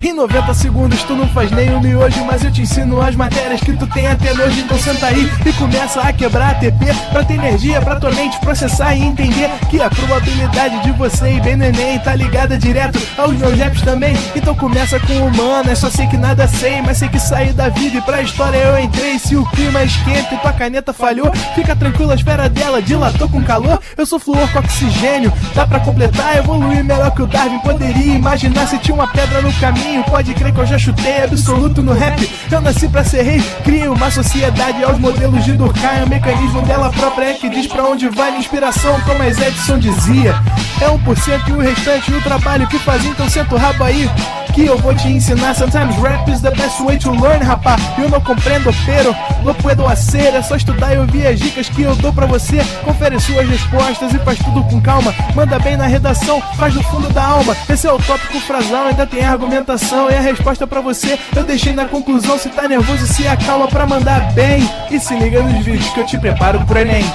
Em 90 segundos tu não faz nem um miojo, mas eu te ensino as matérias que tu tem até nojo. Então senta aí e começa a quebrar ATP pra ter energia, pra tua mente processar e entender que a probabilidade de você ir bem no Enem tá ligada direto aos meus raps também. Então começa com humanas, só sei que nada sei, mas sei que saí da vida e pra história eu entrei. Se o clima esquenta e tua caneta falhou, fica tranquilo, a esfera dela dilatou com calor. Eu sou flúor com oxigênio, dá pra completar, evoluir melhor que o Darwin poderia imaginar. Se tinha uma pedra no caminho, pode crer que eu já chutei absoluto no rap. Eu nasci pra ser rei, criei uma sociedade aos modelos de Durkheim. O mecanismo dela própria é que diz pra onde vai minha inspiração, como Edison dizia. É 1% e o restante o trabalho que faz, então senta o rabo aí que eu vou te ensinar. Sometimes rap is the best way to learn, rapá. Eu não compreendo, pero não puedo hacer. É só estudar e ouvir as dicas que eu dou pra você. Confere suas respostas e faz tudo com calma. Manda bem na redação, faz do fundo da alma. Esse é o tópico frasal, ainda tem argumentação. E a resposta pra você eu deixei na conclusão. Se tá nervoso, se acalma pra mandar bem. E se liga nos vídeos que eu te preparo pro Enem.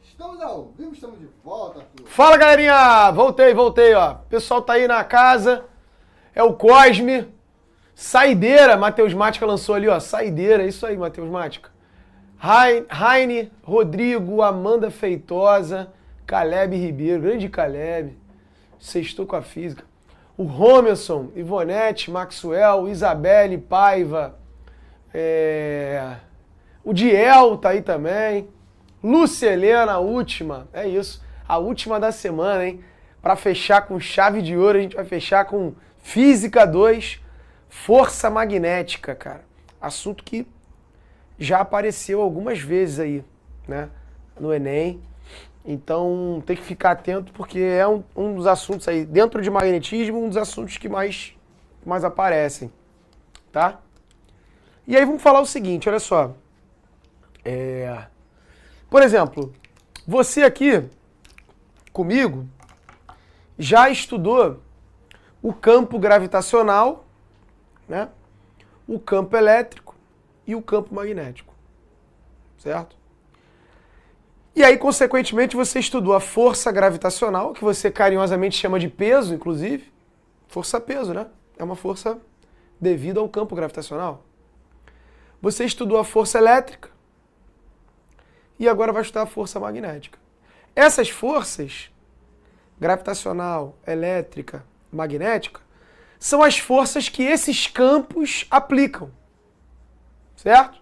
Estamos ao vivo, estamos de volta, Arthur. Fala, galerinha! Voltei, ó. O pessoal tá aí na casa. É o Cosme. Saideira, Matheus Mática lançou ali, ó. Saideira, é isso aí, Matheus Mática. Raine, Rodrigo, Amanda Feitosa, Caleb Ribeiro, grande Caleb. Sextou com a física. O Romerson, Ivonete, Maxwell, Isabelle, Paiva. O Diel tá aí também. Lúcia Helena, a última, é isso, a última da semana, hein? Para fechar com chave de ouro, a gente vai fechar com Física 2, Força Magnética, cara. Assunto que já apareceu algumas vezes aí, né? No Enem. Então tem que ficar atento porque é um dos assuntos aí, dentro de magnetismo, um dos assuntos que mais aparecem, tá? E aí vamos falar o seguinte, olha só. Por exemplo, você aqui, comigo, já estudou o campo gravitacional, né? O campo elétrico e o campo magnético, certo? E aí, consequentemente, você estudou a força gravitacional, que você carinhosamente chama de peso, inclusive. Força-peso, né? É uma força devida ao campo gravitacional. Você estudou a força elétrica. E agora vai estudar a força magnética. Essas forças, gravitacional, elétrica, magnética, são as forças que esses campos aplicam, certo?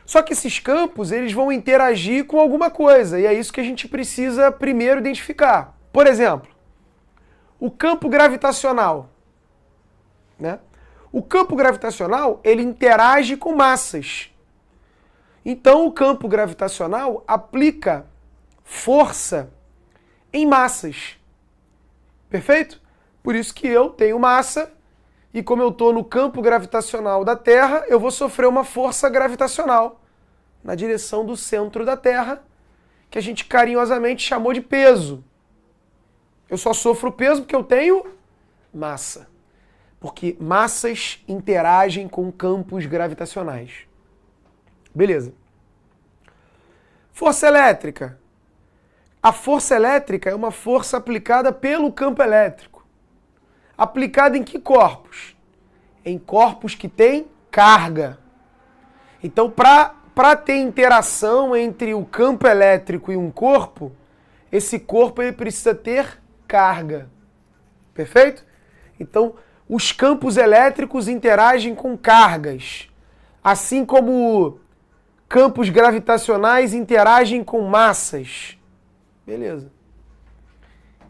Só que esses campos, eles vão interagir com alguma coisa, e é isso que a gente precisa primeiro identificar. Por exemplo, o campo gravitacional, né? O campo gravitacional, ele interage com massas. Então, o campo gravitacional aplica força em massas. Perfeito? Por isso que eu tenho massa e como eu estou no campo gravitacional da Terra, eu vou sofrer uma força gravitacional na direção do centro da Terra, que a gente carinhosamente chamou de peso. Eu só sofro peso porque eu tenho massa. Porque massas interagem com campos gravitacionais. Beleza. Força elétrica. A força elétrica é uma força aplicada pelo campo elétrico. Aplicada em que corpos? Em corpos que têm carga. Então, para ter interação entre o campo elétrico e um corpo, esse corpo ele precisa ter carga. Perfeito? Então, os campos elétricos interagem com cargas. Assim como campos gravitacionais interagem com massas. Beleza.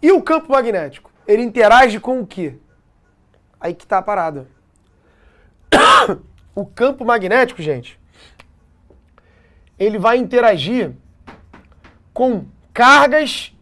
E o campo magnético? Ele interage com o quê? Aí que tá a parada. O campo magnético, gente, ele vai interagir com cargas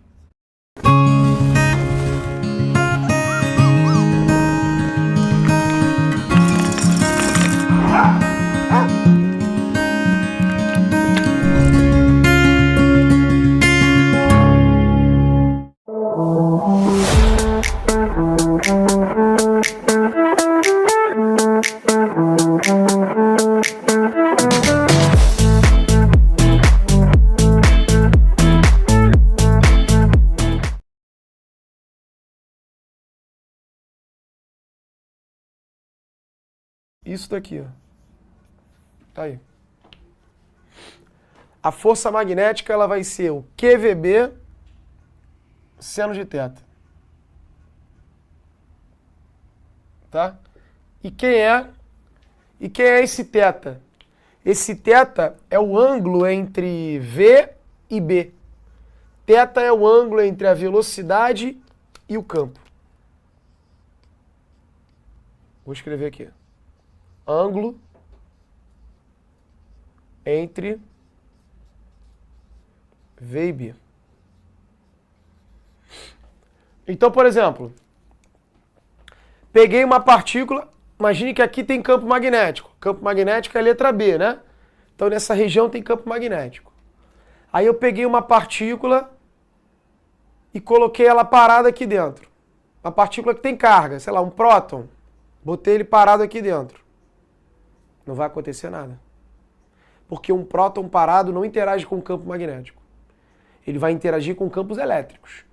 isso daqui, ó. Tá aí. A força magnética ela vai ser o QVB seno de θ. Tá? E quem é esse θ? Esse θ é o ângulo entre V e B. Θ é o ângulo entre a velocidade e o campo. Vou escrever aqui. Ângulo entre V e B. Então, por exemplo, peguei uma partícula, imagine que aqui tem campo magnético. Campo magnético é a letra B, né? Então, nessa região tem campo magnético. Aí eu peguei uma partícula e coloquei ela parada aqui dentro. Uma partícula que tem carga, sei lá, um próton. Botei ele parado aqui dentro. Não vai acontecer nada. Porque um próton parado não interage com o campo magnético. Ele vai interagir com campos elétricos,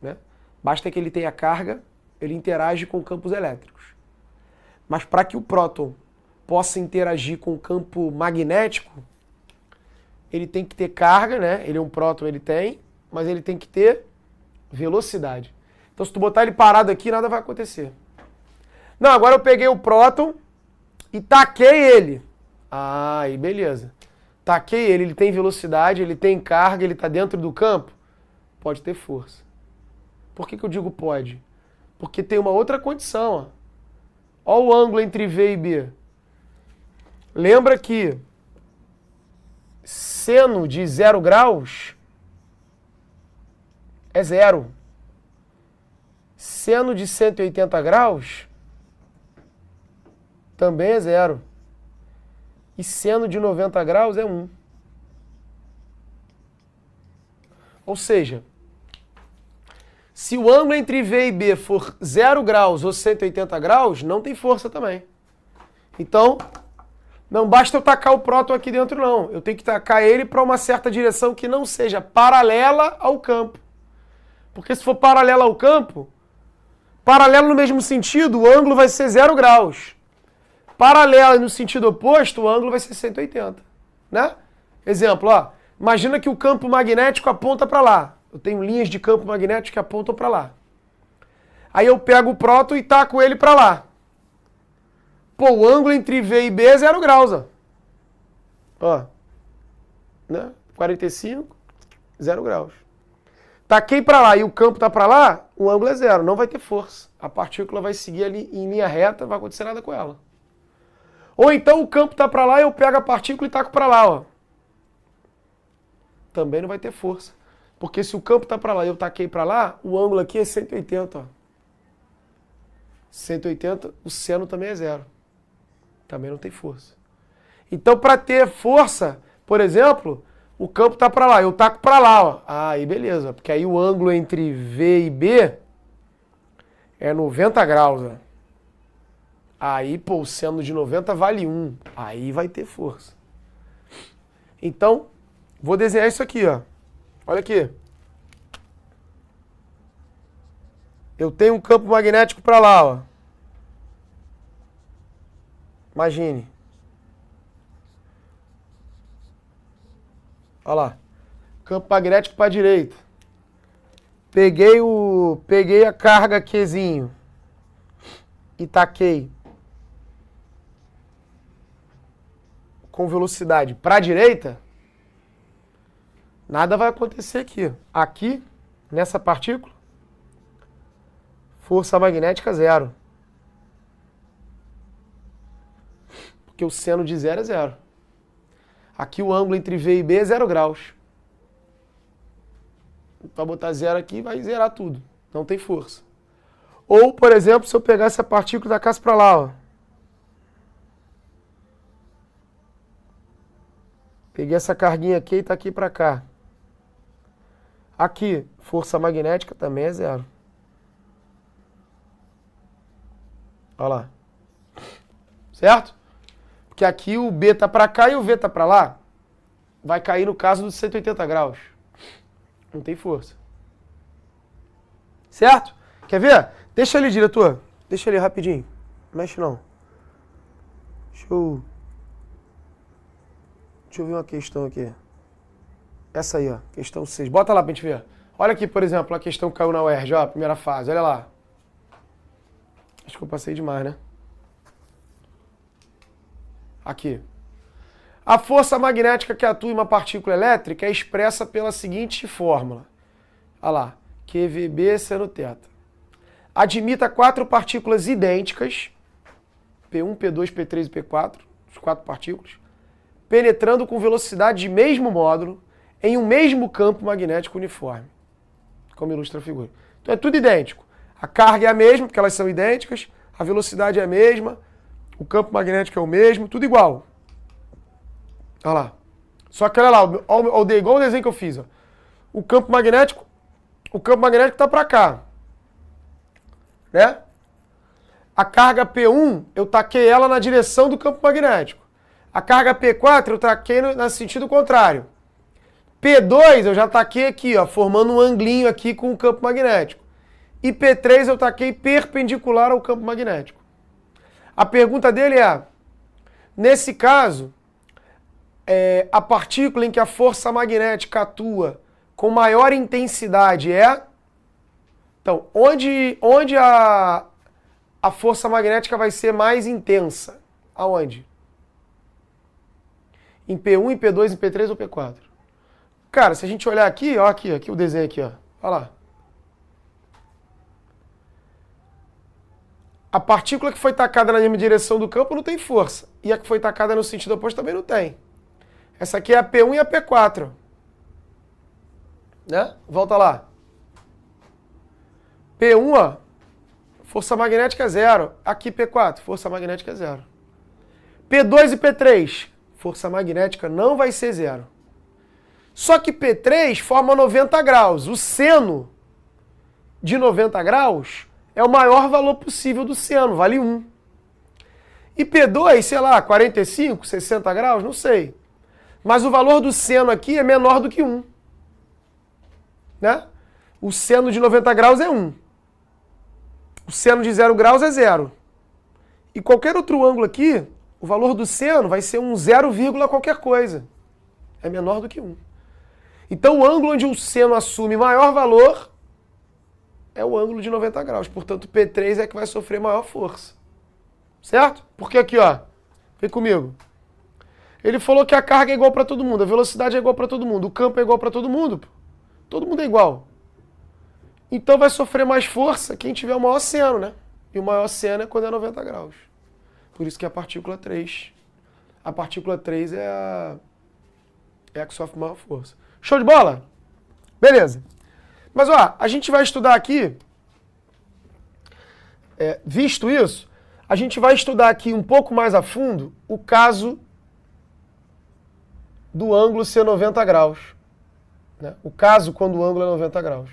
né? Basta que ele tenha carga, ele interage com campos elétricos. Mas para que o próton possa interagir com o campo magnético, ele tem que ter carga, né? Ele é um próton, ele tem, mas ele tem que ter velocidade. Então se tu botar ele parado aqui, nada vai acontecer. Não, agora eu peguei o próton e taquei ele. Ah, aí beleza. Taquei ele tem velocidade, ele tem carga, ele está dentro do campo. Pode ter força. Por que eu digo pode? Porque tem uma outra condição. Olha o ângulo entre V e B. Lembra que seno de 0 graus é 0. Seno de 180 graus também é 0. E seno de 90 graus é 1. Ou seja, se o ângulo entre V e B for 0 graus ou 180 graus, não tem força também. Então, não basta eu tacar o próton aqui dentro, não. Eu tenho que tacar ele para uma certa direção que não seja paralela ao campo. Porque se for paralela ao campo, paralelo no mesmo sentido, o ângulo vai ser 0 graus. Paralela no sentido oposto, o ângulo vai ser 180. Né? Exemplo, ó. Imagina que o campo magnético aponta para lá. Eu tenho linhas de campo magnético que apontam para lá. Aí eu pego o próton e taco ele para lá. Pô, o ângulo entre V e B é 0 graus, ó. Né? 45, 0 graus. Taquei para lá e o campo tá para lá, o ângulo é 0, não vai ter força. A partícula vai seguir ali em linha reta, não vai acontecer nada com ela. Ou então o campo tá para lá e eu pego a partícula e taco para lá, ó. Também não vai ter força. Porque se o campo tá para lá e eu taquei para lá, o ângulo aqui é 180, ó. 180, o seno também é 0. Também não tem força. Então, para ter força, por exemplo, o campo tá para lá, eu taco para lá, ó. Aí beleza, porque aí o ângulo entre V e B é 90 graus, ó. Aí, pô, o seno de 90 vale 1. Aí vai ter força. Então, vou desenhar isso aqui, ó. Olha aqui. Eu tenho um campo magnético para lá, ó. Imagine. Olha lá. Campo magnético para a direita. Peguei a carga Qzinho e taquei com velocidade para a direita. Nada vai acontecer aqui. Aqui, nessa partícula, força magnética 0. Porque o seno de 0 é 0. Aqui o ângulo entre V e B é 0 graus. Para botar 0 aqui, vai zerar tudo. Não tem força. Ou, por exemplo, se eu pegar essa partícula e tacasse para lá, ó. Peguei essa carguinha aqui e taquei para cá. Aqui, força magnética também é 0. Olha lá. Certo? Porque aqui o B tá para cá e o V tá para lá. Vai cair no caso dos 180 graus. Não tem força. Certo? Quer ver? Deixa ali, diretor. Deixa ali rapidinho. Não mexe não. Deixa eu ver uma questão aqui. Essa aí, ó. Questão 6. Bota lá pra gente ver. Olha aqui, por exemplo, a questão que caiu na UERJ, ó, a primeira fase. Olha lá. Acho que eu passei demais, né? Aqui. A força magnética que atua em uma partícula elétrica é expressa pela seguinte fórmula. Olha lá. QVB seno θ. Admita 4 partículas idênticas, P1, P2, P3 e P4, as 4 partículas, penetrando com velocidade de mesmo módulo em um mesmo campo magnético uniforme, como ilustra a figura. Então é tudo idêntico. A carga é a mesma, porque elas são idênticas, a velocidade é a mesma, o campo magnético é o mesmo, tudo igual. Olha lá. Só que olha lá, igual o desenho que eu fiz. Ó. O campo magnético está para cá. Né? A carga P1, eu taquei ela na direção do campo magnético. A carga P4, eu taquei no sentido contrário. P2, eu já taquei aqui, ó, formando um anglinho aqui com o campo magnético. E P3, eu taquei perpendicular ao campo magnético. A pergunta dele é, nesse caso, a partícula em que a força magnética atua com maior intensidade é... Então, onde a força magnética vai ser mais intensa? Aonde? Em P1, em P2, em P3 ou P4? Cara, se a gente olhar aqui, ó, aqui o desenho aqui, ó. Olha lá. A partícula que foi tacada na mesma direção do campo não tem força. E a que foi tacada no sentido oposto também não tem. Essa aqui é a P1 e a P4. Né? Volta lá. P1, ó, força magnética é 0. Aqui P4, força magnética é 0. P2 e P3, força magnética não vai ser 0. Só que P3 forma 90 graus. O seno de 90 graus é o maior valor possível do seno, vale 1. E P2, sei lá, 45, 60 graus, não sei. Mas o valor do seno aqui é menor do que 1. Né? O seno de 90 graus é 1. O seno de 0 graus é 0. E qualquer outro ângulo aqui, o valor do seno vai ser um 0, qualquer coisa. É menor do que 1. Então o ângulo onde o seno assume maior valor é o ângulo de 90 graus. Portanto, P3 é que vai sofrer maior força. Certo? Porque aqui, ó, vem comigo. Ele falou que a carga é igual para todo mundo, a velocidade é igual para todo mundo, o campo é igual para todo mundo. Todo mundo é igual. Então vai sofrer mais força quem tiver o maior seno, né? E o maior seno é quando é 90 graus. Por isso que é a partícula 3. A partícula 3 é a que sofre maior força. Show de bola? Beleza. Mas, ó, a gente vai estudar aqui, visto isso, a gente vai estudar aqui um pouco mais a fundo o caso do ângulo ser 90 graus. Né? O caso quando o ângulo é 90 graus.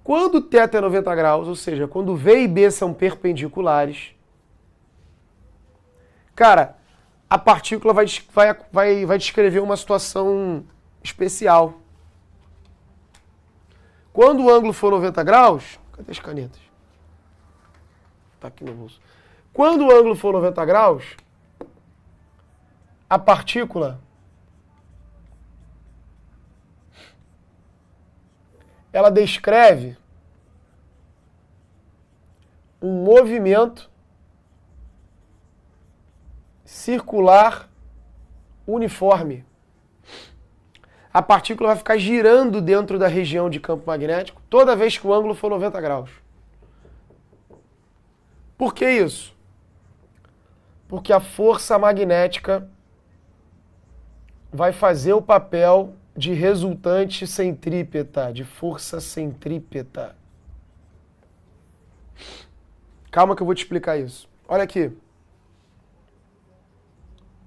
Quando θ é 90 graus, ou seja, quando V e B são perpendiculares, cara, a partícula vai descrever uma situação especial. Quando o ângulo for 90 graus... Cadê as canetas? Tá aqui no bolso. Quando o ângulo for 90 graus, a partícula... ela descreve um movimento circular uniforme. A partícula vai ficar girando dentro da região de campo magnético toda vez que o ângulo for 90 graus. Por que isso? Porque a força magnética vai fazer o papel de resultante centrípeta, de força centrípeta. Calma que eu vou te explicar isso. Olha aqui.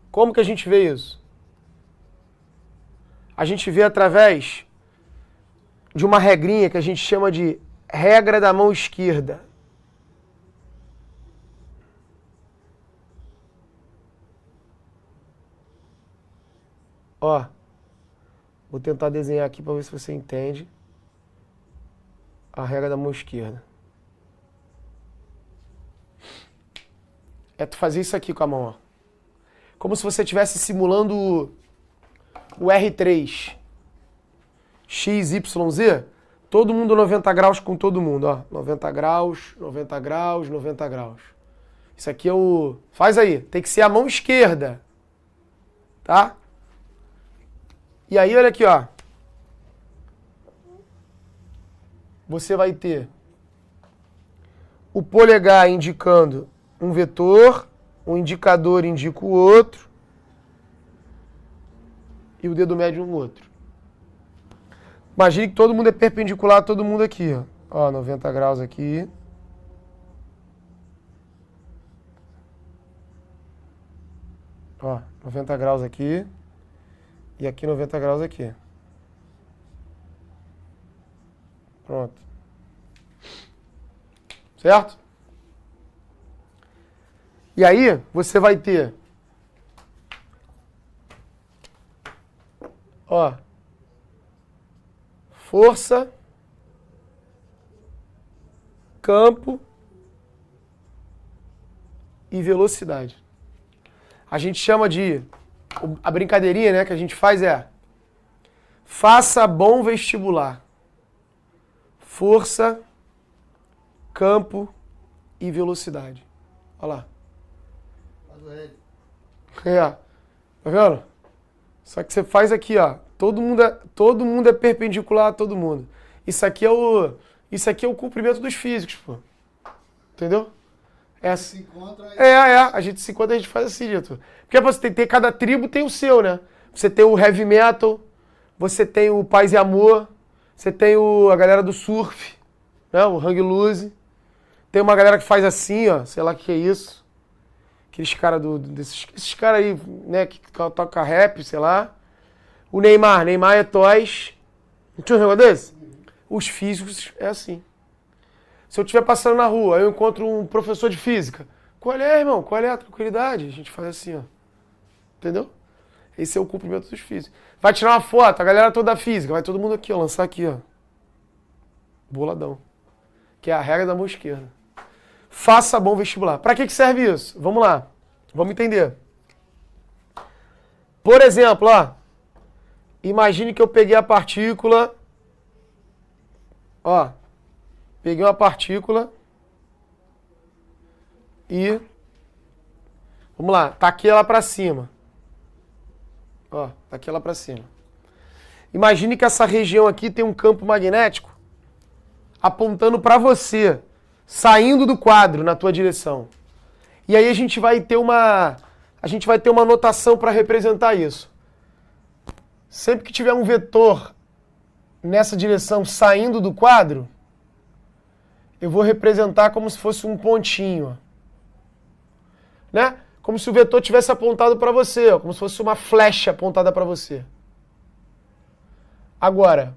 Como que a gente vê isso? A gente vê através de uma regrinha que a gente chama de regra da mão esquerda. Ó, vou tentar desenhar aqui para ver se você entende a regra da mão esquerda. É tu fazer isso aqui com a mão, ó. como se você estivesse simulando o R3. X, Y, Z. Todo mundo 90 graus com todo mundo, ó. 90 graus, 90 graus, 90 graus. Isso aqui é o... Faz aí. Tem que ser a mão esquerda. Tá? E aí, olha aqui, ó. Você vai ter o polegar indicando um vetor, o indicador indica o outro e o dedo médio um outro. Imagine que todo mundo é perpendicular a todo mundo aqui, ó. Ó, 90 graus aqui. Ó, 90 graus aqui. E aqui 90 graus aqui. Pronto. Certo? E aí, você vai ter... Ó... Força, campo e velocidade. A gente chama de... A brincadeirinha, né, que a gente faz é... Faça bom vestibular. Força, campo e velocidade. Olha lá. Faz o L. Tá vendo? Só que você faz aqui, ó. Todo mundo é perpendicular a todo mundo. Isso aqui é o cumprimento dos físicos, pô. Entendeu? Se encontra aí. A gente se encontra, a gente faz assim, dito. Porque você tem cada tribo tem o seu, né? Você tem o heavy metal, você tem o paz e amor, você tem a galera do surf, né? O hang loose. Tem uma galera que faz assim, ó, sei lá o que é isso. Aqueles caras esses caras aí, né, que toca rap, sei lá. O Neymar é toys. Não tinha um negócio desse? Os físicos é assim. Se eu estiver passando na rua, eu encontro um professor de física. Qual é, irmão? Qual é a tranquilidade? A gente faz assim, ó. Entendeu? Esse é o cumprimento dos físicos. Vai tirar uma foto, a galera toda da física. Vai todo mundo aqui, ó, lançar aqui, ó. Boladão. Que é a regra da mão esquerda. Faça bom vestibular. Para que serve isso? Vamos lá. Vamos entender. Por exemplo, ó. Imagine que eu peguei a partícula, ó, peguei uma partícula e, vamos lá, taquei ela para cima, ó, taquei ela para cima. Imagine que essa região aqui tem um campo magnético apontando para você, saindo do quadro na tua direção. E aí a gente vai ter uma notação para representar isso. Sempre que tiver um vetor nessa direção saindo do quadro, eu vou representar como se fosse um pontinho. Né? Como se o vetor tivesse apontado para você, ó, como se fosse uma flecha apontada para você. Agora,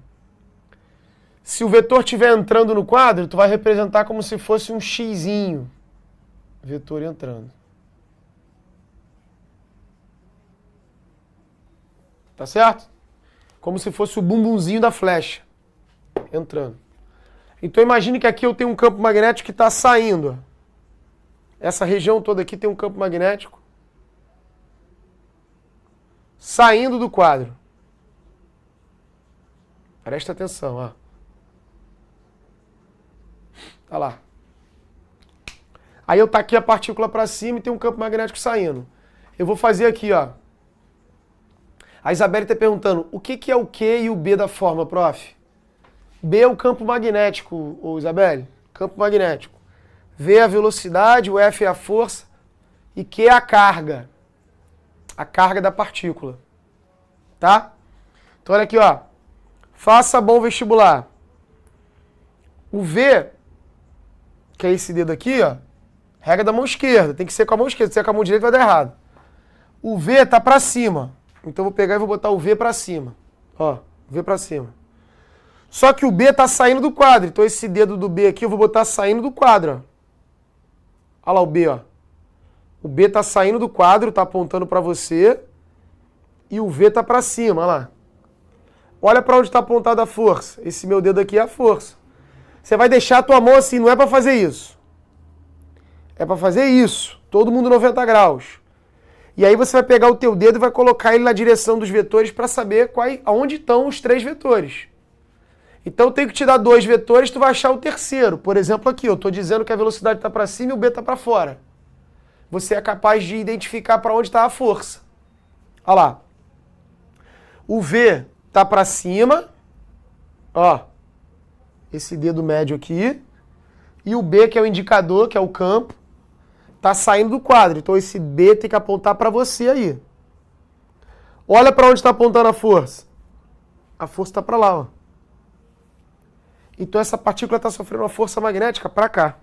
se o vetor estiver entrando no quadro, tu vai representar como se fosse um xizinho. Vetor entrando. Tá certo? Como se fosse o bumbumzinho da flecha. Entrando. Então imagine que aqui eu tenho um campo magnético que está saindo. Essa região toda aqui tem um campo magnético. Saindo do quadro. Presta atenção, ó. Tá lá. Aí eu taquei a partícula para cima e tem um campo magnético saindo. Eu vou fazer aqui, ó. A Isabelle está perguntando, o que é o Q e o B da forma, prof? B é o campo magnético, Isabelle. Campo magnético. V é a velocidade, o F é a força e Q é a carga. A carga da partícula. Tá? Então olha aqui, ó. Faça bom vestibular. O V, que é esse dedo aqui, ó. Regra da mão esquerda. Tem que ser com a mão esquerda. Se é com a mão direita, vai dar errado. O V tá para cima. Então eu vou pegar e vou botar o V para cima. Ó, V para cima. Só que o B tá saindo do quadro. Então esse dedo do B aqui eu vou botar saindo do quadro. Ó. Olha lá o B, ó. O B tá saindo do quadro, tá apontando para você. E o V tá para cima, olha lá. Olha para onde está apontada a força. Esse meu dedo aqui é a força. Você vai deixar a tua mão assim, não é para fazer isso. É para fazer isso. Todo mundo 90 graus. E aí você vai pegar o teu dedo e vai colocar ele na direção dos vetores para saber aonde estão os 3 vetores. Então eu tenho que te dar 2 vetores, tu vai achar o terceiro. Por exemplo, aqui, eu estou dizendo que a velocidade está para cima e o B está para fora. Você é capaz de identificar para onde está a força. Olha lá. O V está para cima, ó, esse dedo médio aqui, e o B, que é o indicador, que é o campo, está saindo do quadro. Então esse B tem que apontar para você aí. Olha para onde está apontando a força. A força está para lá, ó. Então essa partícula está sofrendo uma força magnética para cá.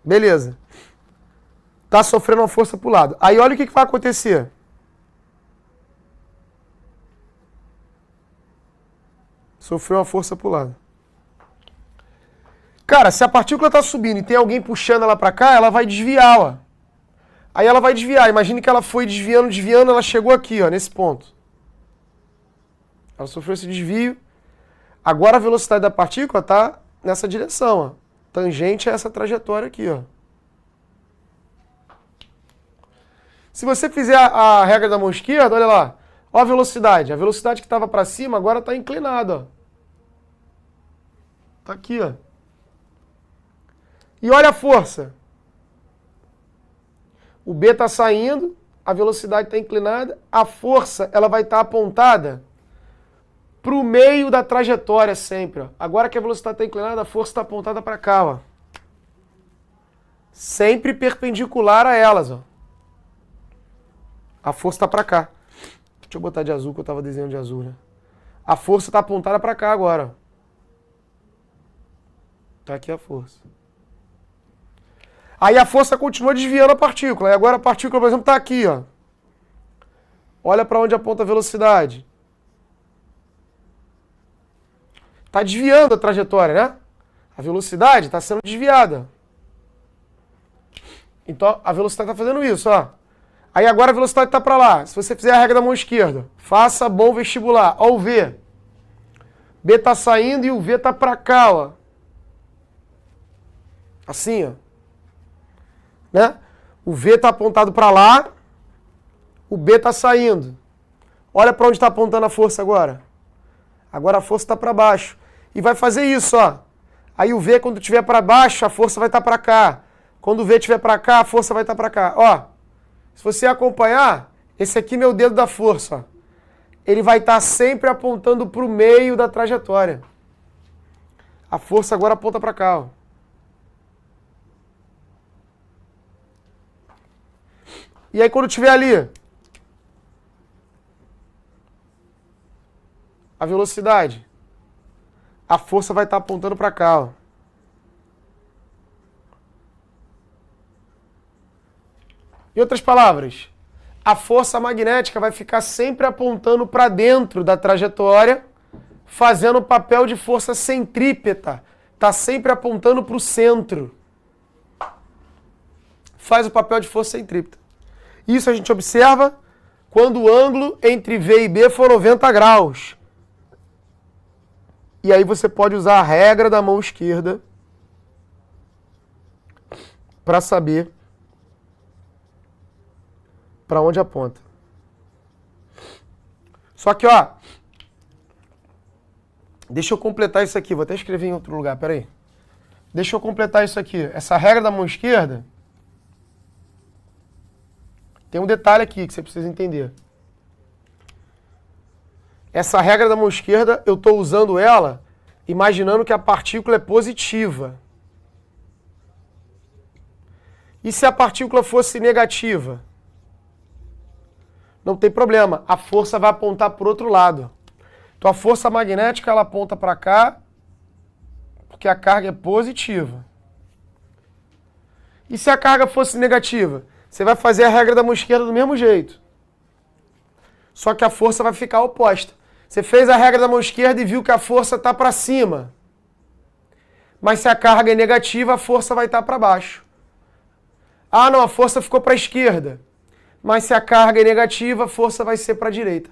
Beleza. Está sofrendo uma força para o lado. Aí olha o que vai acontecer. Sofreu uma força para o lado. Cara, se a partícula está subindo e tem alguém puxando ela para cá, ela vai desviar, ó. Aí ela vai desviar. Imagine que ela foi desviando, desviando, ela chegou aqui, ó, nesse ponto. Ela sofreu esse desvio. Agora a velocidade da partícula está nessa direção, ó. Tangente a essa trajetória aqui, ó. Se você fizer a regra da mão esquerda, olha lá. Ó a velocidade. A velocidade que estava para cima agora está inclinada, ó. Tá aqui, ó. E olha a força. O B está saindo, a velocidade está inclinada, a força ela vai estar apontada para o meio da trajetória sempre. Ó. Agora que a velocidade está inclinada, a força está apontada para cá. Ó. Sempre perpendicular a elas. Ó. A força está para cá. Deixa eu botar de azul, que eu estava desenhando de azul. Né? A força está apontada para cá agora. Está aqui a força. Aí a força continua desviando a partícula. E agora a partícula, por exemplo, está aqui. Ó. Olha para onde aponta a velocidade. Está desviando a trajetória, né? A velocidade está sendo desviada. Então a velocidade está fazendo isso, ó. Aí agora a velocidade está para lá. Se você fizer a regra da mão esquerda, faça bom vestibular. Ó o V. B está saindo e o V está para cá, ó. Assim, ó. Né? O V está apontado para lá. O B está saindo. Olha para onde está apontando a força agora. Agora a força está para baixo. E vai fazer isso, ó. Aí o V, quando estiver para baixo, a força vai estar para cá. Quando o V estiver para cá, a força vai estar para cá. Ó, se você acompanhar, esse aqui é meu dedo da força, ó. Ele vai estar sempre apontando para o meio da trajetória. A força agora aponta para cá, ó. E aí quando estiver ali, a velocidade, a força vai estar apontando para cá, ó. Em outras palavras, a força magnética vai ficar sempre apontando para dentro da trajetória, fazendo o papel de força centrípeta. Está sempre apontando para o centro. Faz o papel de força centrípeta. Isso a gente observa quando o ângulo entre V e B for 90 graus. E aí você pode usar a regra da mão esquerda para saber para onde aponta. Só que, ó, deixa eu completar isso aqui. Vou até escrever em outro lugar, peraí. Deixa eu completar isso aqui. Essa regra da mão esquerda tem um detalhe aqui que você precisa entender. Essa regra da mão esquerda, eu estou usando ela imaginando que a partícula é positiva. E se a partícula fosse negativa? Não tem problema, a força vai apontar para o outro lado. Então a força magnética ela aponta para cá, porque a carga é positiva. E se a carga fosse negativa? Você vai fazer a regra da mão esquerda do mesmo jeito. Só que a força vai ficar oposta. Você fez a regra da mão esquerda e viu que a força está para cima. Mas se a carga é negativa, a força vai estar para baixo. Ah, não, a força ficou para a esquerda. Mas se a carga é negativa, a força vai ser para a direita.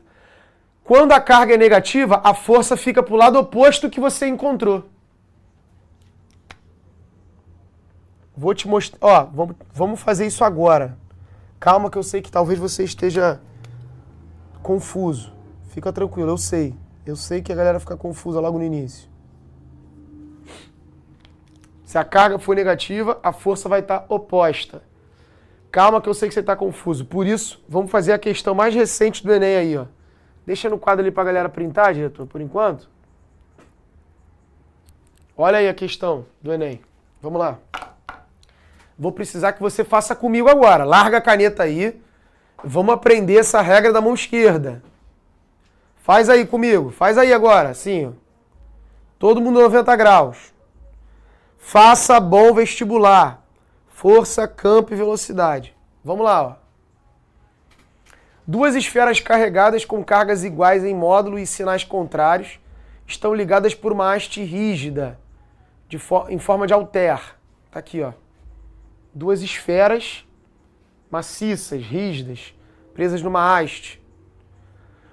Quando a carga é negativa, a força fica para o lado oposto que você encontrou. Vou te mostrar. Ó, vamos fazer isso agora. Calma que eu sei que talvez você esteja confuso. Fica tranquilo, eu sei. Eu sei que a galera fica confusa logo no início. Se a carga for negativa, a força vai estar oposta. Calma que eu sei que você está confuso. Por isso, vamos fazer a questão mais recente do Enem aí, ó. Deixa no quadro ali para a galera printar, diretor, por enquanto. Olha aí a questão do Enem. Vamos lá. Vou precisar que você faça comigo agora. Larga a caneta aí. Vamos aprender essa regra da mão esquerda. Faz aí comigo. Faz aí agora, assim, ó. Todo mundo 90 graus. Faça bom vestibular. Força, campo e velocidade. Vamos lá, ó. Duas esferas carregadas com cargas iguais em módulo e sinais contrários estão ligadas por uma haste rígida, em forma de halter. Tá aqui, ó. Duas esferas maciças, rígidas, presas numa haste.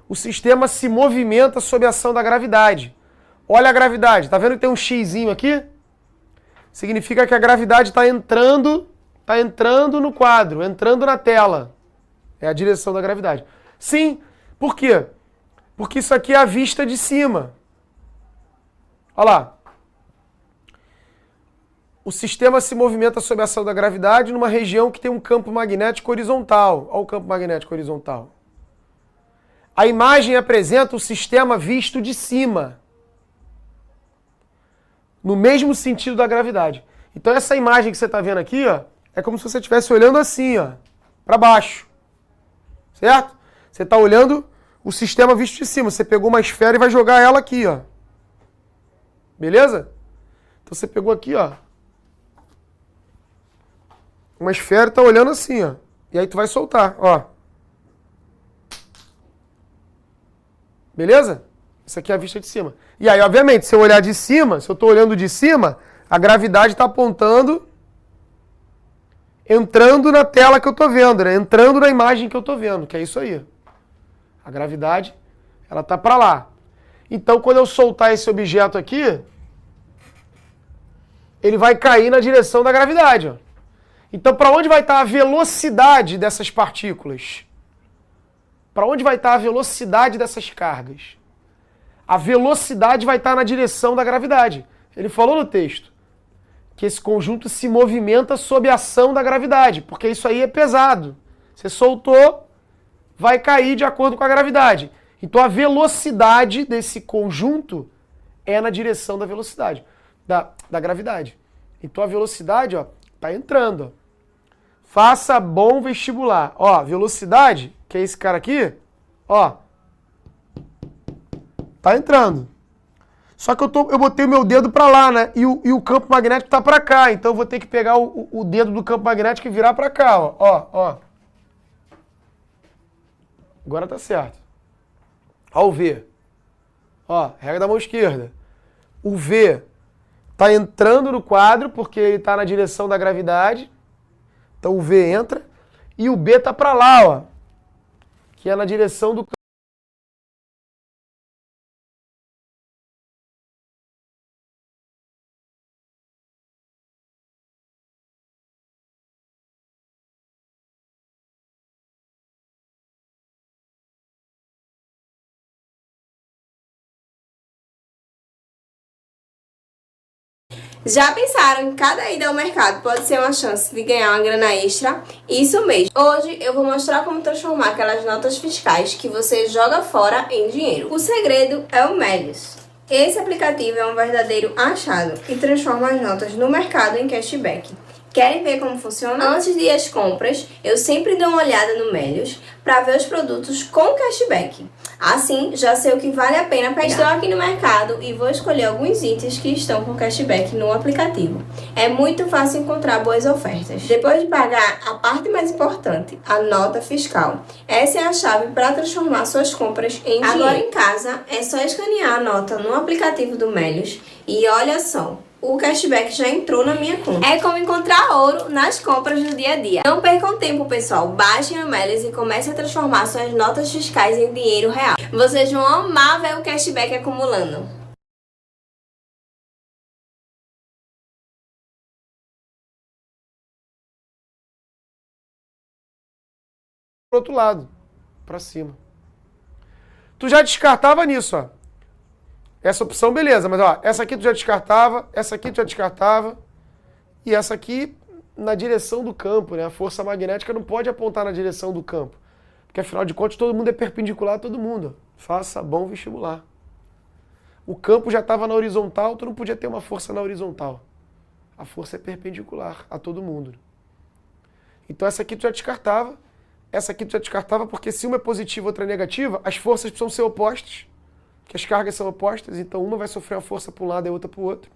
O sistema se movimenta sob a ação da gravidade. Olha a gravidade. Tá vendo que tem um xizinho aqui? Significa que a gravidade está entrando no quadro, entrando na tela. É a direção da gravidade. Sim, por quê? Porque isso aqui é a vista de cima. Olha lá. O sistema se movimenta sob a ação da gravidade numa região que tem um campo magnético horizontal. Olha o campo magnético horizontal. A imagem apresenta o sistema visto de cima. No mesmo sentido da gravidade. Então essa imagem que você está vendo aqui, ó, é como se você estivesse olhando assim, ó, para baixo. Certo? Você está olhando o sistema visto de cima. Você pegou uma esfera e vai jogar ela aqui, ó. Beleza? Então você pegou aqui, ó. Uma esfera e está olhando assim, ó. E aí tu vai soltar, ó. Beleza? Isso aqui é a vista de cima. E aí, obviamente, se eu olhar de cima, se eu estou olhando de cima, a gravidade está apontando, entrando na tela que eu estou vendo, né? Entrando na imagem que eu estou vendo, que é isso aí. A gravidade, ela está para lá. Então, quando eu soltar esse objeto aqui, ele vai cair na direção da gravidade. Ó. Então, para onde vai estar a velocidade dessas partículas? Para onde vai estar a velocidade dessas cargas? A velocidade vai estar na direção da gravidade. Ele falou no texto que esse conjunto se movimenta sob a ação da gravidade, porque isso aí é pesado. Você soltou, vai cair de acordo com a gravidade. Então a velocidade desse conjunto é na direção da velocidade, da gravidade. Então a velocidade, ó, tá entrando. Ó. Faça bom vestibular. Ó, velocidade, que é esse cara aqui, ó, tá entrando. Só que eu botei o meu dedo para lá, né? E o campo magnético tá para cá. Então eu vou ter que pegar o dedo do campo magnético e virar para cá, ó. Ó. Agora tá certo. Ó o V. Ó, regra da mão esquerda. O V tá entrando no quadro porque ele tá na direção da gravidade. Então o V entra. E o B tá para lá, ó. Que é na direção do Já pensaram que cada ida ao mercado pode ser uma chance de ganhar uma grana extra? Isso mesmo! Hoje eu vou mostrar como transformar aquelas notas fiscais que você joga fora em dinheiro. O segredo é o Melius. Esse aplicativo é um verdadeiro achado e transforma as notas no mercado em cashback. Querem ver como funciona? Antes de ir às compras, eu sempre dou uma olhada no Melius para ver os produtos com cashback. Assim, já sei o que vale a pena pegar. Estou aqui no mercado e vou escolher alguns itens que estão com cashback no aplicativo. É muito fácil encontrar boas ofertas. Depois de pagar a parte mais importante, a nota fiscal. Essa é a chave para transformar suas compras em dinheiro. Agora em casa, é só escanear a nota no aplicativo do Melius e olha só. O cashback já entrou na minha conta. É como encontrar ouro nas compras do dia a dia. Não percam tempo, pessoal. Baixem o Melius e comecem a transformar suas notas fiscais em dinheiro real. Vocês vão amar ver o cashback acumulando. pro outro lado, para cima. Tu já descartava nisso, ó. Essa opção, beleza, mas ó, essa aqui tu já descartava, essa aqui tu já descartava, e essa aqui na direção do campo, né? A força magnética não pode apontar na direção do campo, porque afinal de contas todo mundo é perpendicular a todo mundo. Faça bom vestibular. O campo já estava na horizontal, tu não podia ter uma força na horizontal. A força é perpendicular a todo mundo. Então essa aqui tu já descartava, essa aqui tu já descartava, porque se uma é positiva e outra é negativa, as forças precisam ser opostas, que as cargas são opostas, então uma vai sofrer uma força para um lado e a outra para o outro.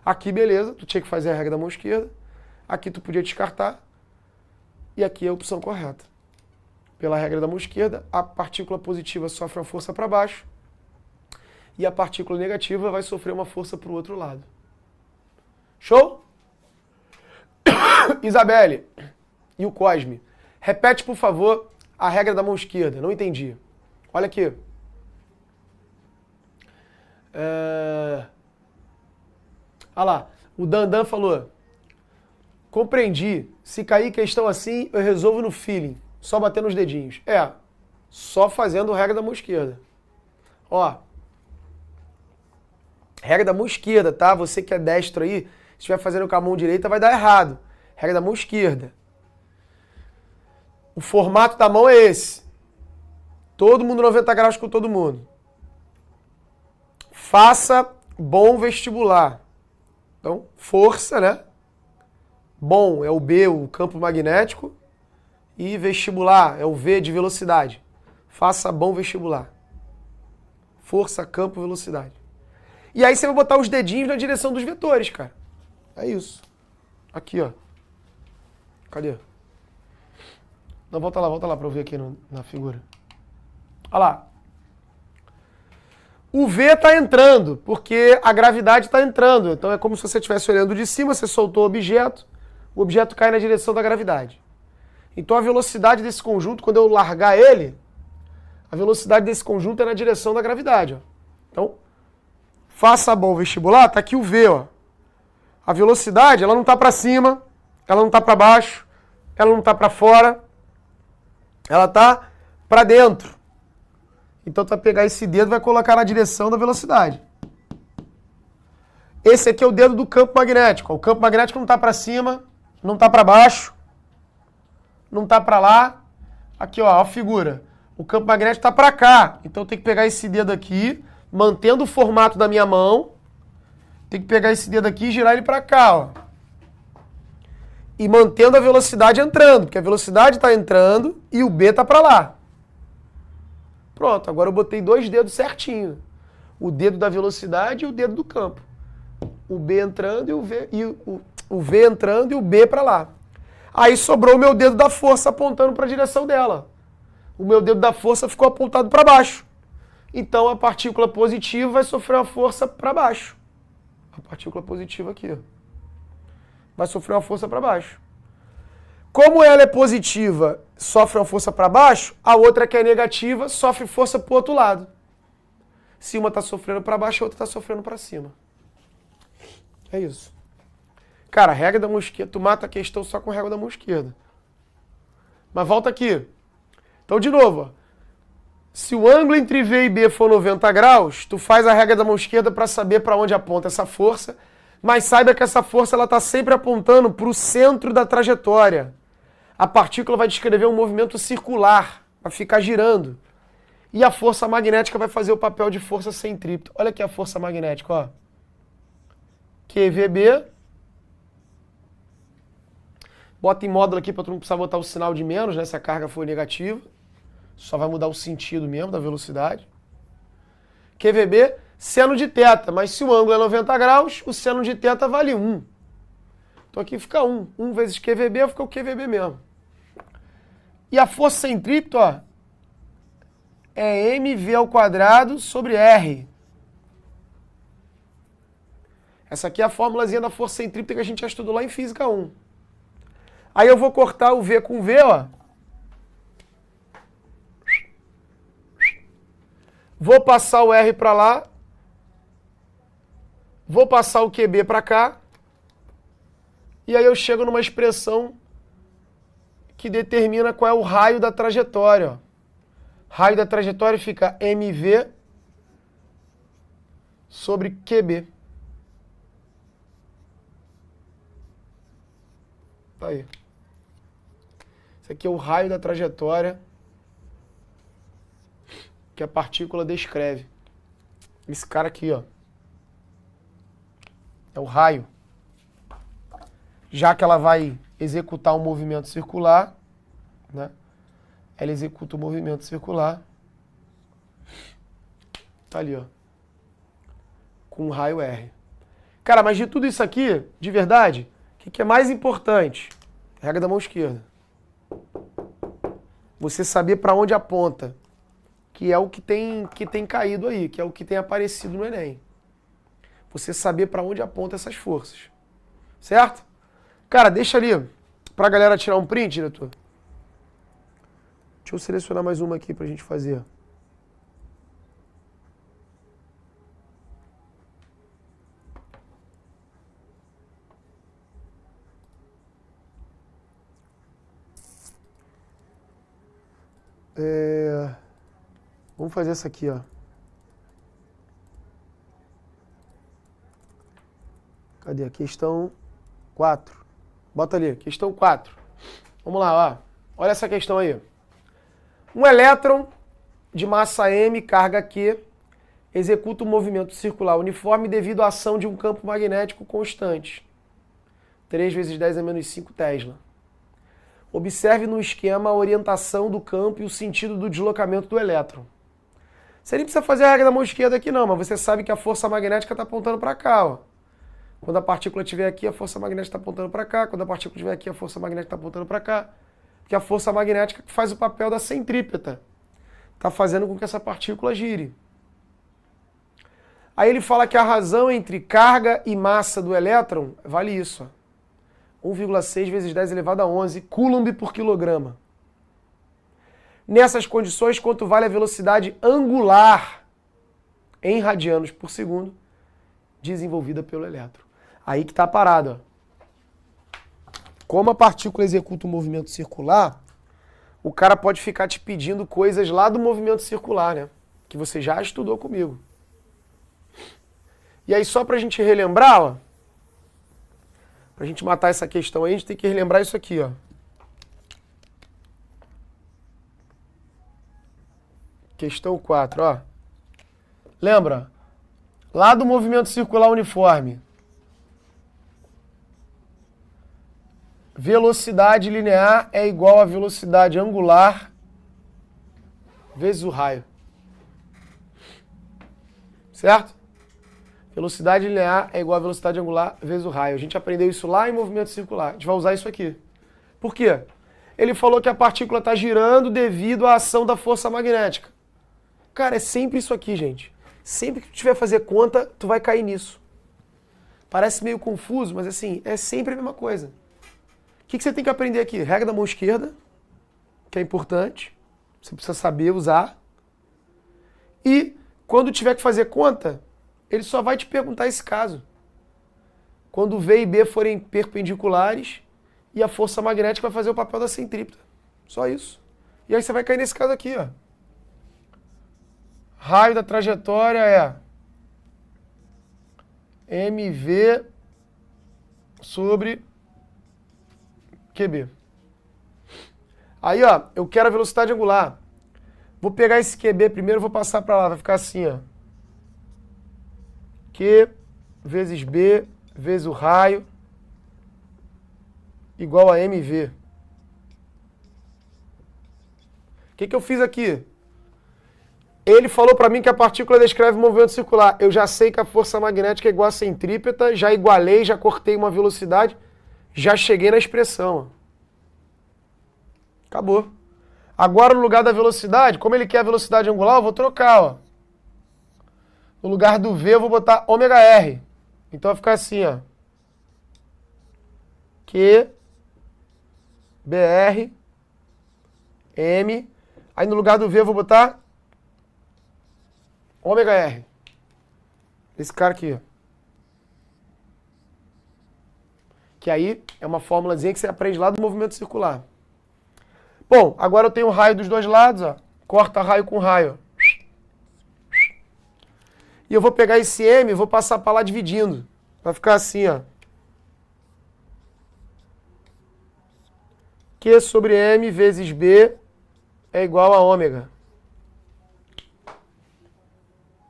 Aqui, beleza, tu tinha que fazer a regra da mão esquerda, aqui tu podia descartar, e aqui é a opção correta. Pela regra da mão esquerda, a partícula positiva sofre uma força para baixo, e a partícula negativa vai sofrer uma força para o outro lado. Show? Isabelle e o Cosme, repete, por favor, a regra da mão esquerda. Não entendi. Olha aqui. Olha lá. O Dandan falou. Compreendi. Se cair questão assim, eu resolvo no feeling. Só batendo os dedinhos. Só fazendo a regra da mão esquerda. Ó. Regra da mão esquerda, tá? Você que é destro aí, se estiver fazendo com a mão direita, vai dar errado. Regra da mão esquerda. O formato da mão é esse. Todo mundo 90 graus com todo mundo. Faça bom vestibular. Então, força, né? Bom é o B, o campo magnético. E vestibular é o V de velocidade. Faça bom vestibular. Força, campo, velocidade. E aí você vai botar os dedinhos na direção dos vetores, cara. É isso. Aqui, ó. Cadê? Não, volta lá pra eu ver aqui na figura. Olha lá. O V está entrando, porque a gravidade está entrando. Então é como se você estivesse olhando de cima, você soltou o objeto cai na direção da gravidade. Então a velocidade desse conjunto, quando eu largar ele, a velocidade desse conjunto é na direção da gravidade. Ó. Então, faça bom vestibular, tá aqui o V, ó. A velocidade, ela não está para cima, ela não está para baixo, ela não está para fora, ela está para dentro. Então tu vai pegar esse dedo e vai colocar na direção da velocidade. Esse aqui é o dedo do campo magnético. O campo magnético não está para cima, não está para baixo, não está para lá. Aqui, ó, a figura. O campo magnético está para cá. Então eu tenho que pegar esse dedo aqui, mantendo o formato da minha mão. Tem que pegar esse dedo aqui e girar ele para cá, ó. E mantendo a velocidade entrando, porque a velocidade está entrando e o B está para lá. Pronto, agora eu botei dois dedos certinho. O dedo da velocidade e o dedo do campo. O B entrando o V entrando e o B para lá. Aí sobrou o meu dedo da força apontando para a direção dela. O meu dedo da força ficou apontado para baixo. Então a partícula positiva vai sofrer uma força para baixo. A partícula positiva aqui, ó, vai sofrer uma força para baixo. Como ela é positiva, sofre uma força para baixo, a outra que é negativa sofre força para o outro lado. Se uma está sofrendo para baixo, a outra está sofrendo para cima. É isso. Cara, a regra da mão esquerda, tu mata a questão só com a regra da mão esquerda. Mas volta aqui. Então, de novo, ó. Se o ângulo entre V e B for 90 graus, tu faz a regra da mão esquerda para saber para onde aponta essa força, mas saiba que essa força está sempre apontando para o centro da trajetória. A partícula vai descrever um movimento circular, vai ficar girando. E a força magnética vai fazer o papel de força centrípeta. Olha aqui a força magnética, ó. QVB. Bota em módulo aqui para tu não precisar botar o sinal de menos, né, se a carga for negativa. Só vai mudar o sentido mesmo da velocidade. QVB, seno de θ. Mas se o ângulo é 90 graus, o seno de θ vale 1. Então aqui fica 1. 1 vezes QVB fica o QVB mesmo. E a força centrípeta, ó, é mv ao quadrado sobre R. Essa aqui é a formulazinha da força centrípeta que a gente já estudou lá em Física 1. Aí eu vou cortar o V com V, ó. Vou passar o R para lá. Vou passar o QB para cá. E aí eu chego numa expressão que determina qual é o raio da trajetória. Ó. Raio da trajetória fica mv sobre QB. Tá aí. Esse aqui é o raio da trajetória que a partícula descreve. Esse cara aqui, ó. É o raio. Já que ela vai executar um movimento circular, né? Ela executa o movimento circular. Tá ali, ó. Com o raio R. Cara, mas de tudo isso aqui, de verdade, o que é mais importante? Regra da mão esquerda. Você saber para onde aponta. Que é o que tem caído aí, que é o que tem aparecido no Enem. Você saber para onde aponta essas forças. Certo? Cara, deixa ali pra galera tirar um print, diretor. Deixa eu selecionar mais uma aqui pra gente fazer. Vamos fazer essa aqui, ó. Cadê? Questão 4. Bota ali, questão 4. Vamos lá, ó. Olha essa questão aí. Um elétron de massa m, carga Q, executa um movimento circular uniforme devido à ação de um campo magnético constante. 3 vezes 10 a menos 5 Tesla. Observe no esquema a orientação do campo e o sentido do deslocamento do elétron. Você nem precisa fazer a regra da mão esquerda aqui não, mas você sabe que a força magnética está apontando para cá, ó. Quando a partícula estiver aqui, a força magnética está apontando para cá. Quando a partícula estiver aqui, a força magnética está apontando para cá. Porque a força magnética faz o papel da centrípeta. Está fazendo com que essa partícula gire. Aí ele fala que a razão entre carga e massa do elétron vale isso. 1,6 vezes 10 elevado a 11 coulomb por quilograma. Nessas condições, quanto vale a velocidade angular em radianos por segundo desenvolvida pelo elétron? Aí que está a parada. Como a partícula executa um movimento circular, o cara pode ficar te pedindo coisas lá do movimento circular, né? Que você já estudou comigo. E aí, só para a gente relembrar, ó, para a gente matar essa questão aí, a gente tem que relembrar isso aqui, ó. Questão 4, ó. Lembra? Lá do movimento circular uniforme. Velocidade linear é igual a velocidade angular vezes o raio. Certo? Velocidade linear é igual a velocidade angular vezes o raio. A gente aprendeu isso lá em movimento circular. A gente vai usar isso aqui. Por quê? Ele falou que a partícula está girando devido à ação da força magnética. Cara, é sempre isso aqui, gente. Sempre que tu tiver fazer conta, tu vai cair nisso. Parece meio confuso, mas assim, é sempre a mesma coisa. O que você tem que aprender aqui? Regra da mão esquerda, que é importante. Você precisa saber usar. E quando tiver que fazer conta, ele só vai te perguntar esse caso. Quando V e B forem perpendiculares e a força magnética vai fazer o papel da centrípeta. Só isso. E aí você vai cair nesse caso aqui, ó. Raio da trajetória é mv sobre QB. Aí, ó, eu quero a velocidade angular. Vou pegar esse QB primeiro e vou passar para lá. Vai ficar assim, ó. Q vezes B vezes o raio igual a mv. O que eu fiz aqui? Ele falou para mim que a partícula descreve o movimento circular. Eu já sei que a força magnética é igual a centrípeta, já igualei, já cortei uma velocidade, já cheguei na expressão. Acabou. Agora, no lugar da velocidade, como ele quer a velocidade angular, eu vou trocar, ó. No lugar do V, eu vou botar ômega-r. Então, vai ficar assim, ó. Q, BR, M. Aí, no lugar do V, eu vou botar ômega-r. Esse cara aqui, ó. Que aí é uma fórmulazinha que você aprende lá do movimento circular. Bom, agora eu tenho raio dos dois lados, ó. Corta raio com raio. E eu vou pegar esse M e vou passar para lá dividindo. Vai ficar assim, ó. Q sobre M vezes B é igual a ômega.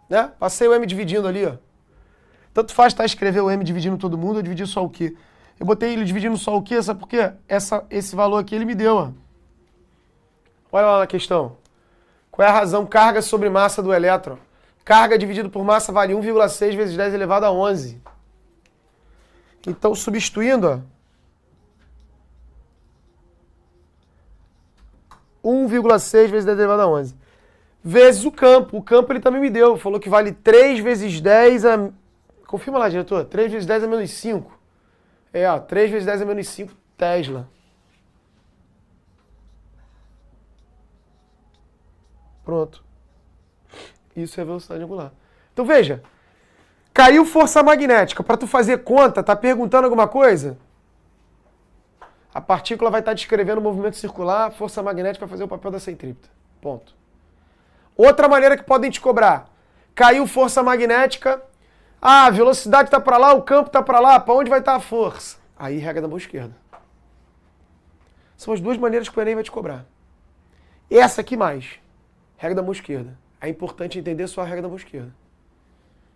Né? Passei o M dividindo ali, ó. Tanto faz escrever o M dividindo todo mundo, eu dividi só o Q. Eu botei ele dividindo só o Q, sabe por quê? Esse valor aqui ele me deu, ó. Olha lá na questão. Qual é a razão? Carga sobre massa do elétron. Carga dividido por massa vale 1,6 vezes 10 elevado a 11. Então, substituindo, ó. 1,6 vezes 10 elevado a 11. Vezes o campo. O campo ele também me deu. Falou que vale 3 vezes 10 a... Confirma lá, diretor. 3 vezes 10 a menos 5. É, ó. 3 vezes 10 a menos 5 Tesla. Pronto. Isso é velocidade angular. Então veja. Caiu força magnética. Para tu fazer conta, tá perguntando alguma coisa? A partícula vai estar descrevendo o movimento circular, a força magnética vai fazer o papel da centrípeta. Ponto. Outra maneira que podem te cobrar. Caiu força magnética. Ah, a velocidade está para lá, o campo está para lá. Para onde vai estar a força? Aí, regra da mão esquerda. São as duas maneiras que o Enem vai te cobrar. Essa aqui mais. Regra da mão esquerda. É importante entender só a regra da mão esquerda.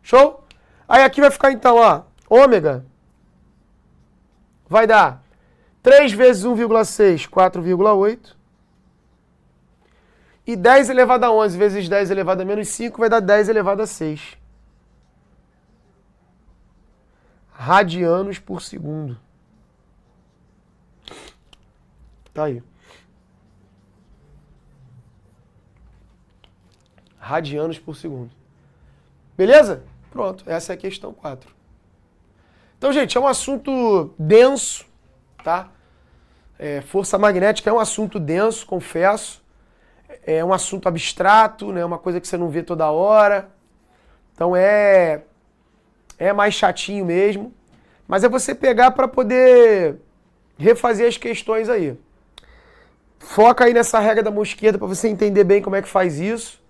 Show? Aí aqui vai ficar então, ó. Ômega vai dar 3 vezes 1,6, 4,8. E 10 elevado a 11 vezes 10 elevado a menos 5 vai dar 10 elevado a 6. Radianos por segundo. Tá aí. Radianos por segundo. Beleza? Pronto, essa é a questão 4. Então, gente, é um assunto denso, tá? Força magnética é um assunto denso, confesso. É um assunto abstrato, né? Uma coisa que você não vê toda hora. Então é mais chatinho mesmo. Mas é você pegar para poder refazer as questões aí. Foca aí nessa regra da mão esquerda para você entender bem como é que faz isso.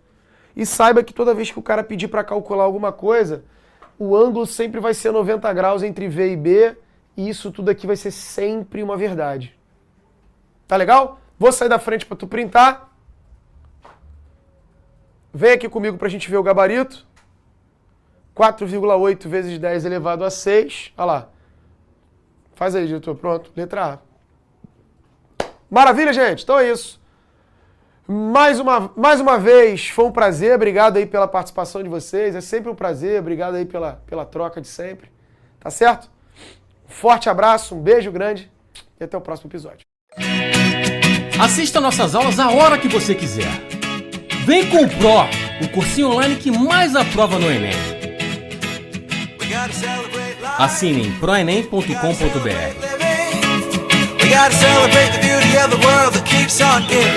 E saiba que toda vez que o cara pedir para calcular alguma coisa, o ângulo sempre vai ser 90 graus entre V e B. E isso tudo aqui vai ser sempre uma verdade. Tá legal? Vou sair da frente para tu printar. Vem aqui comigo para a gente ver o gabarito. 4,8 vezes 10 elevado a 6. Olha lá. Faz aí, diretor. Pronto. Letra A. Maravilha, gente. Então é isso. Mais uma vez, foi um prazer. Obrigado aí pela participação de vocês. É sempre um prazer. Obrigado aí pela troca de sempre. Tá certo? Um forte abraço, um beijo grande e até o próximo episódio. Assista nossas aulas a hora que você quiser. Vem com o Pro, o cursinho online que mais aprova no Enem. Assine em proenem.com.br. We gotta celebrate the beauty of the world that keeps on giving.